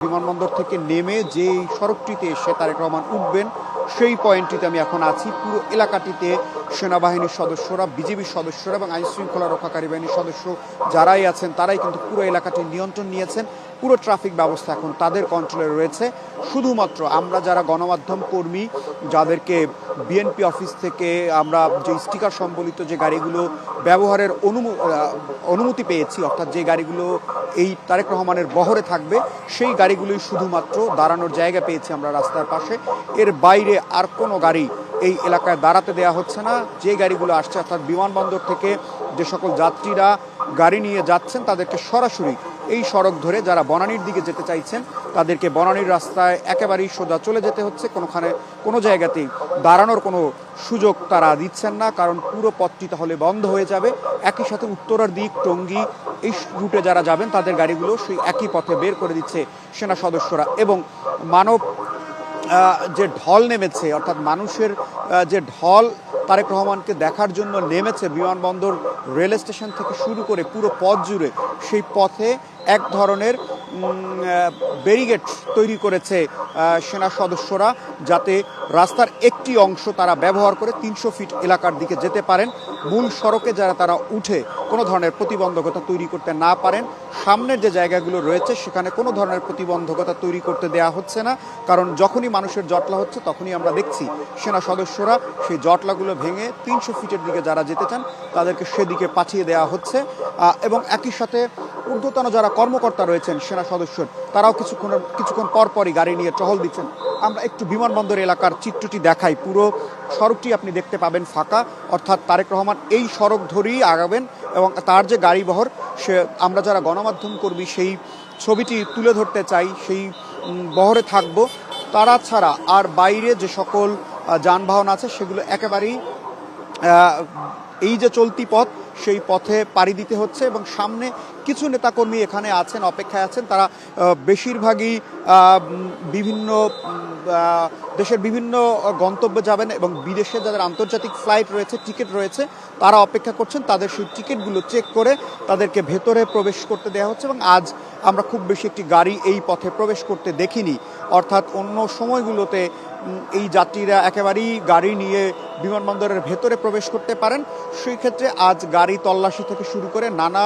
বিমানবন্দর থেকে নেমে যেই সড়কটিতে এসে তারেক রহমান উঠবেন সেই পয়েন্টটিতে আমি এখন আছি। পুরো এলাকাটিতে সেনাবাহিনীর সদস্যরা, বিজিবির সদস্যরা এবং আইনশৃঙ্খলা রক্ষাকারী বাহিনীর সদস্য যারাই আছেন তারাই কিন্তু পুরো এলাকাটি নিয়ন্ত্রণ নিয়েছেন। পুরো ট্রাফিক ব্যবস্থা এখন তাদের কন্ট্রোলে রয়েছে। শুধুমাত্র আমরা যারা গণমাধ্যম কর্মী, যাদেরকে বিএনপি অফিস থেকে আমরা যে স্টিকার সম্বলিত যে গাড়িগুলো ব্যবহারের অনুমতি পেয়েছি, অর্থাৎ যে গাড়িগুলো এই তারেক রহমানের বহরে থাকবে, সেই গাড়িগুলোই শুধুমাত্র দাঁড়ানোর জায়গা পেয়েছি আমরা রাস্তার পাশে। এর বাইরে আর কোনো গাড়ি এই এলাকায় দাঁড়াতে দেওয়া হচ্ছে না। যে গাড়িগুলো আসছে, অর্থাৎ বিমানবন্দর থেকে যে সকল যাত্রীরা গাড়ি নিয়ে যাচ্ছেন তাদেরকে সরাসরি এই সড়ক ধরে যারা বনানীর দিকে যেতে চাইছেন তাদেরকে বনানীর রাস্তায় একেবারেই সোজা চলে যেতে হচ্ছে। কোনো জায়গাতেই দাঁড়ানোর কোনো সুযোগ তারা দিচ্ছেন না, কারণ পুরো পথটি তাহলে বন্ধ হয়ে যাবে। একই সাথে উত্তরার দিক, টঙ্গী এই রুটে যারা যাবেন তাদের গাড়িগুলো সেই একই পথে বের করে দিচ্ছে সেনা সদস্যরা। এবং মানব যে ঢল নেমেছে, অর্থাৎ মানুষের যে ঢল তারেক রহমানকে দেখার জন্য নেমেছে বিমানবন্দর, রেল স্টেশন থেকে শুরু করে পুরো পথ জুড়ে, সেই পথে এক ধরনের ব্যারিকেড তৈরি করেছে সেনা সদস্যরা, যাতে রাস্তার একটি অংশ তারা ব্যবহার করে ৩০০ ফিট এলাকার দিকে যেতে পারেন। মূল সড়কে যারা তারা উঠে কোনো ধরনের প্রতিবন্ধকতা তৈরি করতে না পারেন। সামনের যে জায়গাগুলো রয়েছে সেখানে কোনো ধরনের প্রতিবন্ধকতা তৈরি করতে দেয়া হচ্ছে না, কারণ যখনই মানুষের জটলা হচ্ছে তখনই আমরা দেখছি সেনা সদস্যরা সেই জটলাগুলো ভেঙে ৩০০ ফিটের দিকে যারা যেতে চান তাদেরকে সেদিকে পাঠিয়ে দেওয়া হচ্ছে। এবং একই সাথে ঊর্ধ্বতন যারা কর্মকর্তা রয়েছেন সেনা সদস্য, তারাও কিছুক্ষণ পরপরই গাড়ি নিয়ে টহল দিচ্ছেন। আমরা একটু বিমানবন্দর এলাকার চিত্রটি দেখাই। পুরো সড়কটি আপনি দেখতে পাবেন ফাঁকা, অর্থাৎ তারেক রহমান এই সড়ক ধরেই আগাবেন এবং তার যে গাড়িবহর, সে আমরা যারা গণমাধ্যম কর্মী সেই ছবিটি তুলে ধরতে চাই। সেই বহরে থাকব, তারা ছাড়া আর বাইরে যে সকল যানবাহন আছে সেগুলো একেবারেই এই যে চলতি পথ সেই পথে পাড়ি দিতে হচ্ছে। এবং সামনে কিছু নেতাকর্মী এখানে আছেন, অপেক্ষায় আছেন। তারা বেশিরভাগই দেশের বিভিন্ন গন্তব্যে যাবেন এবং বিদেশে যাদের আন্তর্জাতিক ফ্লাইট রয়েছে, টিকিট রয়েছে, তারা অপেক্ষা করছেন। তাদের সেই টিকিটগুলো চেক করে তাদেরকে ভেতরে প্রবেশ করতে দেওয়া হচ্ছে। এবং আজ আমরা খুব বেশি একটি গাড়ি এই পথে প্রবেশ করতে দেখিনি, অর্থাৎ অন্য সময়গুলোতে এই যাত্রীরা একেবারেই গাড়ি নিয়ে বিমানবন্দরের ভেতরে প্রবেশ করতে পারেন। সেই ক্ষেত্রে আজ গাড়ি তল্লাশি থেকে শুরু করে নানা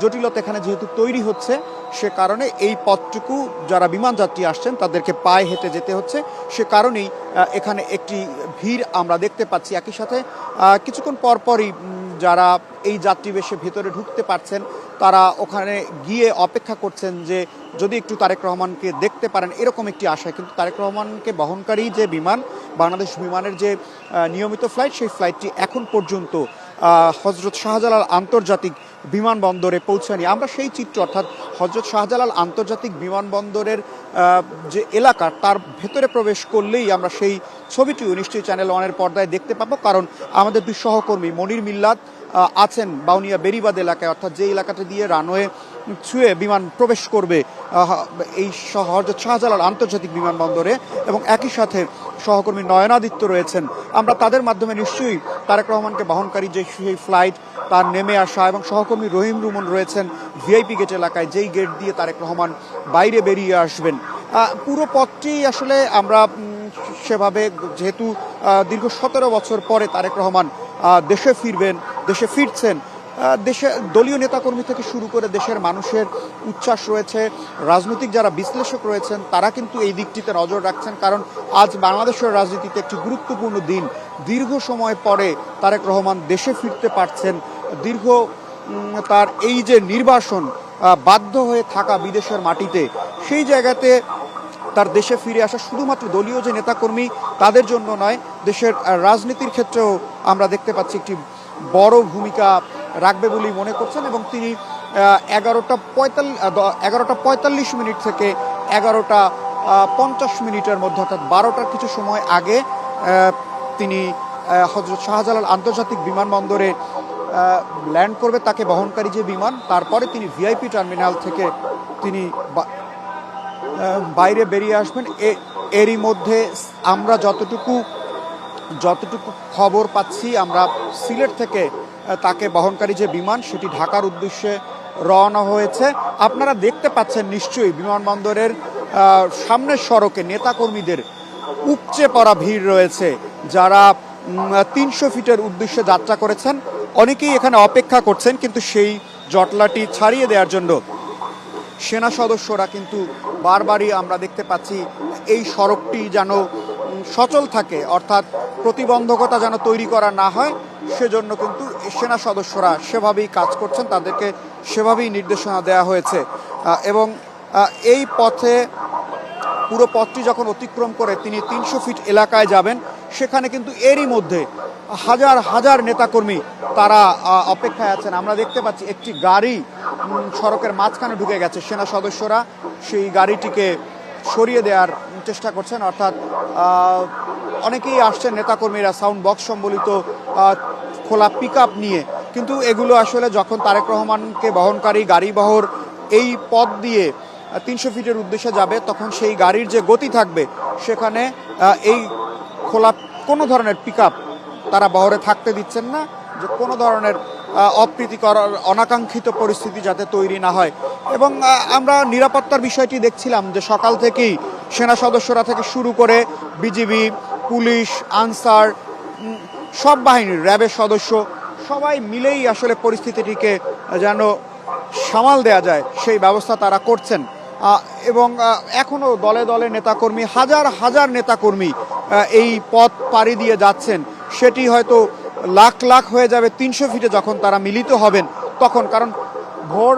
জটিলতা এখানে যেহেতু তৈরি হচ্ছে, সে কারণে এই পথটুকু যারা বিমান যাত্রী আসছেন তাদেরকে পায়ে হেঁটে যেতে হচ্ছে। সে কারণেই এখানে একটি ভিড় আমরা দেখতে পাচ্ছি। একই সাথে কিছুক্ষণ পরপরই যারা এই যাত্রী বেশে ভেতরে ঢুকতে পারছেন তারা ওখানে গিয়ে অপেক্ষা করছেন যে যদি একটু তারেক রহমানকে দেখতে পারেন, এরকম একটি আশা। কিন্তু তারেক রহমানকে বহনকারী যে বিমান, বাংলাদেশ বিমানের যে নিয়মিত ফ্লাইট, সেই ফ্লাইটটি এখন পর্যন্ত হজরত শাহজালাল আন্তর্জাতিক বিমানবন্দরে পৌঁছায়নি। আমরা সেই চিত্র, অর্থাৎ হজরত শাহজালাল আন্তর্জাতিক বিমানবন্দরের যে এলাকা, তার ভেতরে প্রবেশ করলেই আমরা সেই ছবিটিও নিশ্চয়ই চ্যানেল ওয়ানের পর্দায় দেখতে পাবো। কারণ আমাদের দুই সহকর্মী মনির মিল্লাত আছেন বাউনিয়া বেরিবাদ এলাকায়, অর্থাৎ যে এলাকাটা দিয়ে রানওয়ে ছুঁয়ে বিমান প্রবেশ করবে এই হজরত শাহজালাল আন্তর্জাতিক বিমানবন্দরে। এবং একই সাথে সহকর্মী নয়নাদিত্য রয়েছেন। আমরা তাদের মাধ্যমে নিশ্চয়ই তারেক রহমানকে বহনকারী যে সেই ফ্লাইট তার নেমে আসা, এবং সহকর্মী রহিম রুমন রয়েছেন ভিআইপি গেট এলাকায়, যেই গেট দিয়ে তারেক রহমান বাইরে বেরিয়ে আসবেন। পুরো পথটি আসলে আমরা সেভাবে, যেহেতু দীর্ঘ 17 বছর পরে তারেক রহমান দেশে ফিরছেন, দেশে দলীয় নেতাকর্মী থেকে শুরু করে দেশের মানুষের উচ্ছ্বাস রয়েছে। রাজনৈতিক যারা বিশ্লেষক রয়েছেন তারা কিন্তু এই দিকটিতে নজর রাখছেন, কারণ আজ বাংলাদেশের রাজনীতিতে একটি গুরুত্বপূর্ণ দিন। দীর্ঘ সময় পরে তারেক রহমান দেশে ফিরতে পারছেন। তার এই যে নির্বাসন, বাধ্য হয়ে থাকা বিদেশের মাটিতে, সেই জায়গাতে তার দেশে ফিরে আসা শুধুমাত্র দলীয় যে নেতাকর্মী তাদের জন্য নয়, দেশের রাজনীতির ক্ষেত্রেও আমরা দেখতে পাচ্ছি একটি বড় ভূমিকা রাখবে বলেই মনে করছেন। এবং তিনি 11:45 মিনিট থেকে 11:50 মধ্যে, অর্থাৎ 12টার কিছু সময় আগে তিনি হজরত শাহজালাল আন্তর্জাতিক বিমানবন্দরে ল্যান্ড করবে তাকে বহনকারী যে বিমান। তারপরে তিনি ভিআইপি টার্মিনাল থেকে তিনি বাইরে বেরিয়ে আসবেন। এরই মধ্যে আমরা যতটুকু খবর পাচ্ছি, আমরা সিলেট থেকে তাকে বহনকারী যে বিমান সেটি ঢাকার উদ্দেশ্যে রওনা হয়েছে। আপনারা দেখতে পাচ্ছেন নিশ্চয়ই বিমানবন্দরের সামনের সড়কে নেতাকর্মীদের উপচে পড়া ভিড় রয়েছে, যারা 300 ফিটের উদ্দেশ্যে যাত্রা করেছেন। অনেকেই এখানে অপেক্ষা করছেন, কিন্তু সেই জটলাটি ছাড়িয়ে দেওয়ার জন্য সেনা সদস্যরা কিন্তু বারবারই আমরা দেখতে পাচ্ছি এই সড়কটি যেন সচল থাকে, অর্থাৎ প্রতিবন্ধকতা যেন তৈরি করা না হয়, সেজন্য কিন্তু সেনা সদস্যরা সেভাবেই কাজ করছেন, তাদেরকে সেভাবেই নির্দেশনা দেওয়া হয়েছে। এবং এই পথে পুরো পথটি যখন অতিক্রম করে তিনি 300 ফিট এলাকায় যাবেন, সেখানে কিন্তু এরই মধ্যে হাজার হাজার নেতাকর্মী তারা অপেক্ষায় আছেন। আমরা দেখতে পাচ্ছি একটি গাড়ি সড়কের মাঝখানে ঢুকে গেছে, সেনা সদস্যরা সেই গাড়িটিকে সরিয়ে দেওয়ার চেষ্টা করছেন, অর্থাৎ অনেকেই আসছেন নেতাকর্মীরা সাউন্ড বক্স সম্বলিত খোলা পিক নিয়ে, কিন্তু এগুলো আসলে যখন তারেক রহমানকে বহনকারী গাড়িবহর এই পথ দিয়ে 300 ফিটের উদ্দেশ্যে যাবে, তখন সেই গাড়ির যে গতি থাকবে সেখানে এই খোলা কোনো ধরনের পিক তারা বহরে থাকতে দিচ্ছেন না, যে কোনো ধরনের অপ্রীতিকর অনাকাঙ্ক্ষিত পরিস্থিতি যাতে তৈরি না হয়। এবং আমরা নিরাপত্তার বিষয়টি দেখছিলাম যে সকাল থেকেই সেনা সদস্যরা থেকে শুরু করে বিজিবি, পুলিশ, আনসার, সব বাহিনীর র্যাবের সদস্য সবাই মিলেই আসলে পরিস্থিতিটিকে যেন সামাল দেয়া যায় সেই ব্যবস্থা তারা করছেন। এবং এখনও দলে দলে নেতাকর্মী, হাজার হাজার নেতাকর্মী এই পথ পাড়ি দিয়ে যাচ্ছেন। সেটি হয়তো লাখ লাখ হয়ে যাবে 300 ফিটে যখন তারা মিলিত হবেন তখন, কারণ ভোর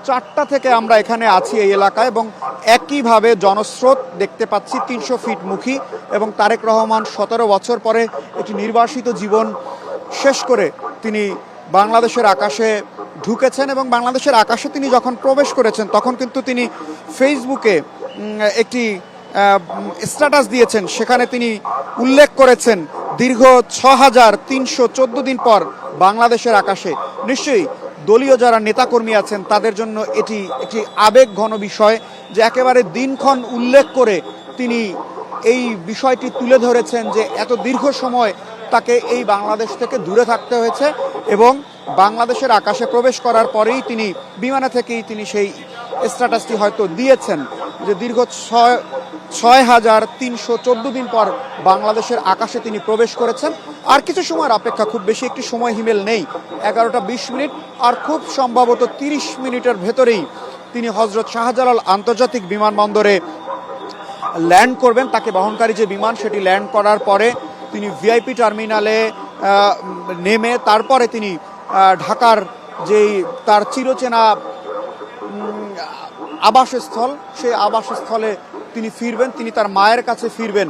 4টা থেকে আমরা এখানে আছি এই এলাকায়, এবং একইভাবে জনস্রোত দেখতে পাচ্ছি 300 ফিট মুখী। এবং তারেক রহমান 17 বছর পরে একটি নির্বাসিত জীবন শেষ করে তিনি বাংলাদেশের আকাশে ঢুকেছেন, এবং বাংলাদেশের আকাশে তিনি যখন প্রবেশ করেছেন তখন কিন্তু তিনি ফেসবুকে একটি স্ট্যাটাস দিয়েছেন, সেখানে তিনি উল্লেখ করেছেন দীর্ঘ 6314 দিন পর বাংলাদেশের আকাশে। নিশ্চয়ই দলীয় যারা নেতাকর্মী আছেন তাদের জন্য এটি একটি আবেগ ঘন বিষয়, যে একেবারে দিনক্ষণ উল্লেখ করে তিনি এই বিষয়টি তুলে ধরেছেন যে এত দীর্ঘ সময় তাকে এই বাংলাদেশ থেকে দূরে থাকতে হয়েছে, এবং বাংলাদেশের আকাশে প্রবেশ করার পরেই তিনি বিমানে থেকেই তিনি সেই স্ট্যাটাসটি হয়তো দিয়েছেন যে দীর্ঘ 6314 দিন পর বাংলাদেশের আকাশে তিনি প্রবেশ করেছেন। আর কিছু সময়ের অপেক্ষা, খুব বেশি একটি সময় হিমেল নেই, 11টা 20 মিনিট, আর খুব সম্ভবত 30 মিনিটের ভেতরেই তিনি হজরত শাহজালাল আন্তর্জাতিক বিমানবন্দরে ল্যান্ড করবেন। তাকে বহনকারী যে বিমান সেটি ল্যান্ড করার পরে তিনি ভিআইপি টার্মিনালে নেমে তারপরে তিনি ঢাকার যেই তার চিরচেনা আবাসস্থল, সেই আবাসস্থলে তিনি ফিরবেন, তিনি তার মায়ের কাছে ফিরবেন।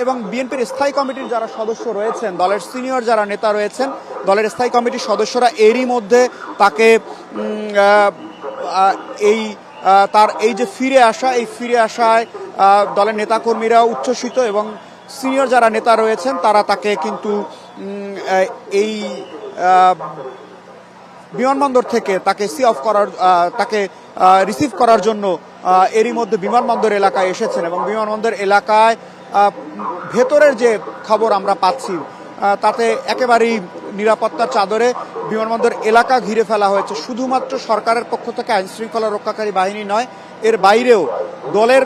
এবং বিএনপির স্থায়ী কমিটির যারা সদস্য রয়েছেন, দলের সিনিয়র যারা নেতা রয়েছেন, দলের স্থায়ী কমিটির সদস্যরা এরই মধ্যে তাকে তার এই যে ফিরে আসা, এই ফিরে আসায় দলের নেতাকর্মীরা উচ্ছ্বসিত, এবং সিনিয়র যারা নেতা রয়েছেন তারা তাকে কিন্তু এই বিমানবন্দর থেকে তাকে তাকে রিসিভ করার জন্য এরই মধ্যে বিমানবন্দর এলাকায় এসেছেন। এবং বিমানবন্দর এলাকায় ভেতরের যে খবর আমরা পাচ্ছি তাতে একেবারেই নিরাপত্তার চাদরে বিমানবন্দর এলাকা ঘিরে ফেলা হয়েছে। শুধুমাত্র সরকারের পক্ষ থেকে আইন শৃঙ্খলা রক্ষাকারী বাহিনী নয়, এর বাইরেও দলের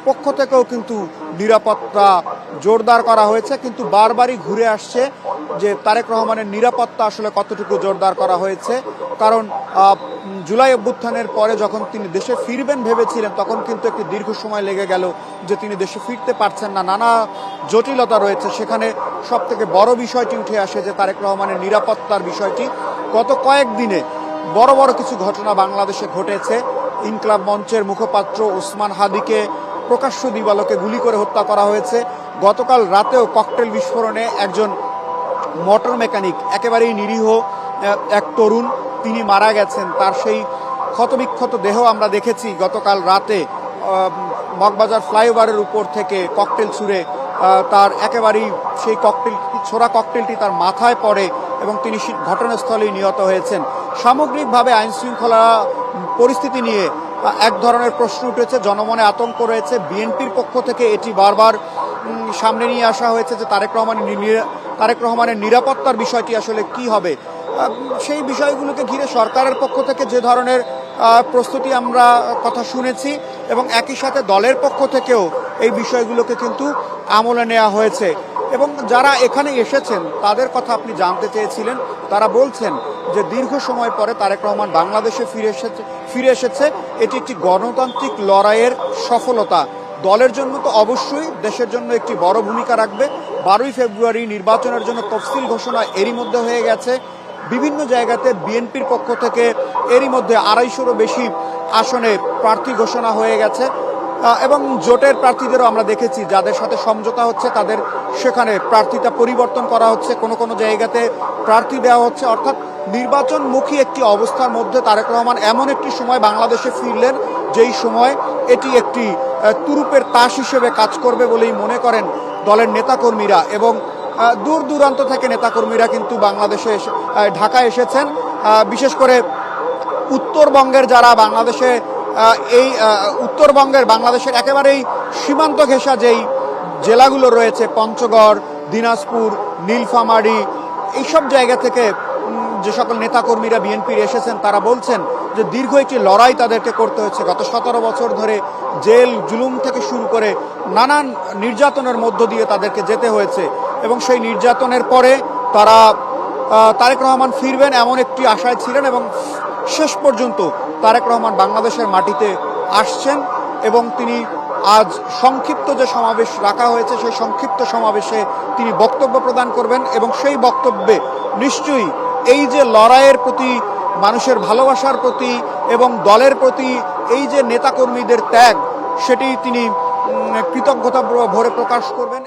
পক্ষ থেকেও কিন্তু নিরাপত্তা জোরদার করা হয়েছে। কিন্তু বারবারই ঘুরে আসছে যে তারেক রহমানের নিরাপত্তা আসলে কতটুকু জোরদার করা হয়েছে, কারণ জুলাই অভ্যুত্থানের পরে যখন তিনি দেশে ফিরবেন ভেবেছিলেন তখন কিন্তু একটি দীর্ঘ সময় লেগে গেল যে তিনি দেশে ফিরতে পারছেন না, নানা জটিলতা রয়েছে। সেখানে সব থেকে বড় বিষয়টি উঠে আসে যে তারেক রহমানের নিরাপত্তার বিষয়টি। গত কয়েকদিনে বড় বড় কিছু ঘটনা বাংলাদেশে ঘটেছে। ইনকলাব মঞ্চের মুখপাত্র ওসমান হাদিকে প্রকাশ্য দিবালোকে গুলি করে হত্যা করা হয়েছে। গতকাল রাতেও ককটেল বিস্ফোরণে একজন মোটর মেকানিক, একেবারেই নিরীহ এক তরুণ, তিনি মারা গেছেন। তার সেই ক্ষতবিক্ষত দেহ আমরা দেখেছি গতকাল রাতে মগবাজার ফ্লাইওভারের উপর থেকে ককটেল ছুঁড়ে তার একেবারেই সেই ছোড়া ককটেলটি তার মাথায় পড়ে এবং তিনি ঘটনাস্থলেই নিহত হয়েছেন। সামগ্রিকভাবে আইন শৃঙ্খলা পরিস্থিতি নিয়ে এক ধরনের প্রশ্ন উঠেছে, জনমনে আতঙ্ক রয়েছে। বিএনপির পক্ষ থেকে এটি বারবার সামনে নিয়ে আসা হয়েছে যে তারেক রহমানের নিরাপত্তার বিষয়টি আসলে কি হবে। সেই বিষয়গুলোকে ঘিরে সরকারের পক্ষ থেকে যে ধরনের প্রস্তুতি আমরা কথা শুনেছি এবং একই সাথে দলের পক্ষ থেকেও এই বিষয়গুলোকে কিন্তু আমলে নেওয়া হয়েছে। এবং যারা এখানে এসেছেন তাদের কথা আপনি জানতে চেয়েছিলেন, তারা বলছেন যে দীর্ঘ সময় পরে তারেক রহমান বাংলাদেশে ফিরে এসেছে, এটি একটি গণতান্ত্রিক লড়াইয়ের সফলতা। দলের জন্য তো অবশ্যই, দেশের জন্য একটি বড় ভূমিকা রাখবে। 12ই ফেব্রুয়ারি নির্বাচনের জন্য তফসিল ঘোষণা এরই মধ্যে হয়ে গেছে। বিভিন্ন জায়গাতে বিএনপির পক্ষ থেকে এরই মধ্যে 250-রও বেশি আসনে প্রার্থী ঘোষণা হয়ে গেছে এবং জোটের প্রার্থীদেরও আমরা দেখেছি যাদের সাথে সমঝোতা হচ্ছে তাদের সেখানে প্রার্থীতা পরিবর্তন করা হচ্ছে, কোনো কোনো জায়গাতে প্রার্থী দেওয়া হচ্ছে। অর্থাৎ নির্বাচনমুখী একটি অবস্থার মধ্যে তারেক রহমান এমন একটি সময় বাংলাদেশে ফিরলেন যেই সময় এটি একটি তুরুপের তাস হিসেবে কাজ করবে বলেই মনে করেন দলের নেতাকর্মীরা। এবং দূর দূরান্ত থেকে নেতাকর্মীরা কিন্তু বাংলাদেশে ঢাকায় এসেছেন। বিশেষ করে উত্তরবঙ্গের যারা বাংলাদেশে এই উত্তরবঙ্গের বাংলাদেশের একেবারেই সীমান্ত ঘেঁষা যেই জেলাগুলো রয়েছে, পঞ্চগড়, দিনাজপুর, নীলফামারী, এইসব জায়গা থেকে যে সকল নেতাকর্মীরা বিএনপির এসেছেন তারা বলছেন যে দীর্ঘ একটি লড়াই তাদেরকে করতে হয়েছে। গত 17 বছর ধরে জেল জুলুম থেকে শুরু করে নানান নির্যাতনের মধ্য দিয়ে তাদেরকে যেতে হয়েছে এবং সেই নির্যাতনের পরে তারা তারেক রহমান ফিরবেন এমন একটি আশায় ছিলেন এবং শেষ পর্যন্ত তারেক রহমান বাংলাদেশের মাটিতে আসছেন এবং তিনি আজ সংক্ষিপ্ত যে সমাবেশ রাখা হয়েছে সেই সংক্ষিপ্ত সমাবেশে তিনি বক্তব্য প্রদান করবেন এবং সেই বক্তব্যে নিশ্চয়ই এই যে লড়াইয়ের প্রতি, মানুষের ভালোবাসার প্রতি এবং দলের প্রতি এই যে নেতাকর্মীদের ত্যাগ, সেটি তিনি কৃতজ্ঞতা ভরে প্রকাশ করবেন।